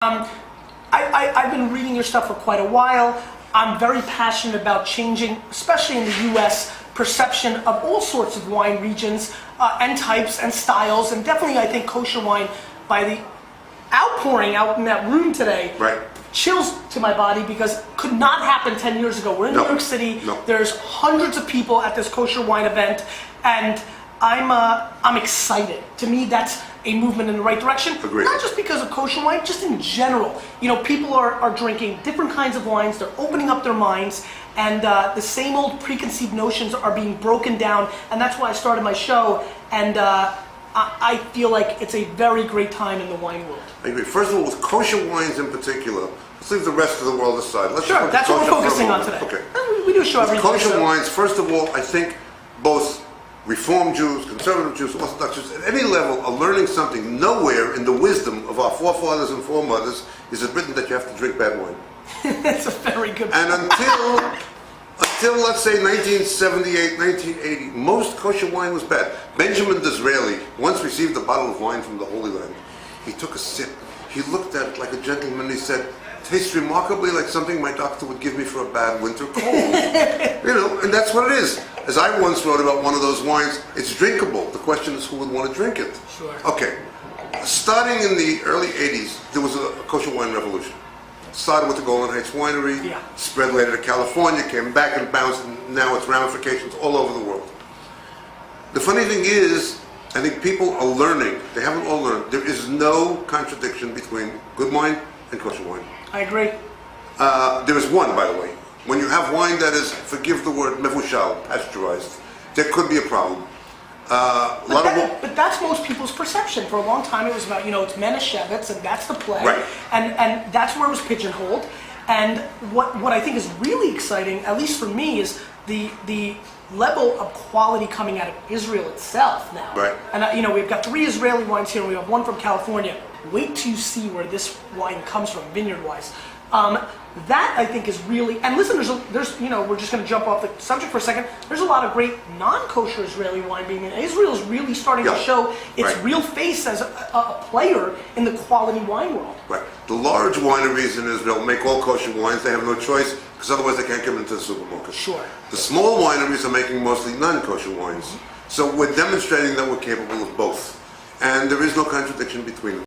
I've been reading your stuff for quite a while. I'm very passionate about changing, especially in the U.S., perception of all sorts of wine regions and types and styles, and definitely I think kosher wine, by the outpouring out in that room today, right, chills to my body, because could not happen 10 years ago. We're in New York City. There's hundreds of people at this kosher wine event, and I'm excited. To me, that's a movement in the right direction. Agreed. Not just because of kosher wine, just in general. You know, people are drinking different kinds of wines. They're opening up their minds, and the same old preconceived notions are being broken down. And that's why I started my show. And I feel like it's a very great time in the wine world. I agree. First of all, with kosher wines in particular, let's leave the rest of the world aside. Let's sure, that's what we're focusing on today. Okay. We do a show every week. Kosher wines, first of all, I think both Reform Jews, Conservative Jews, Orthodox Jews, at any level are learning something. Nowhere in the wisdom of our forefathers and foremothers is it written that you have to drink bad wine. That's a very good point. And until let's say 1978, 1980, most kosher wine was bad. Benjamin Disraeli once received a bottle of wine from the Holy Land. He took a sip. He looked at it like a gentleman and he said, "Tastes remarkably like something my doctor would give me for a bad winter cold." You know, and that's what it is. As I once wrote about one of those wines, it's drinkable. The question is who would want to drink it. Sure. Okay. Starting in the early 80s, there was a kosher wine revolution. Started with the Golden Heights Winery, spread later to California, came back and bounced, and now it's ramifications all over the world. The funny thing is, I think people are learning. They haven't all learned. There is no contradiction between good wine and kosher wine. I agree. There is one, by the way. When you have wine that is, forgive the word, Mevushal, pasteurized, there could be a problem. But that's most people's perception. For a long time it was about, you know, it's Menashevitz, and that's the play. Right. And that's where it was pigeonholed. And what I think is really exciting, at least for me, is the level of quality coming out of Israel itself now. Right. And you know, we've got 3 Israeli wines here, and we have 1 from California. Wait till you see where this wine comes from, vineyard-wise. That I think is really, and listen, there's you know, we're just going to jump off the subject for a second. There's a lot of great non-kosher Israeli wine being made. Israel is really starting to show its real face as a player in the quality wine world. Right. The large wineries in Israel make all kosher wines. They have no choice, because otherwise they can't get into the supermarket. Sure. The small wineries are making mostly non-kosher wines. So we're demonstrating that we're capable of both. And there is no contradiction between them.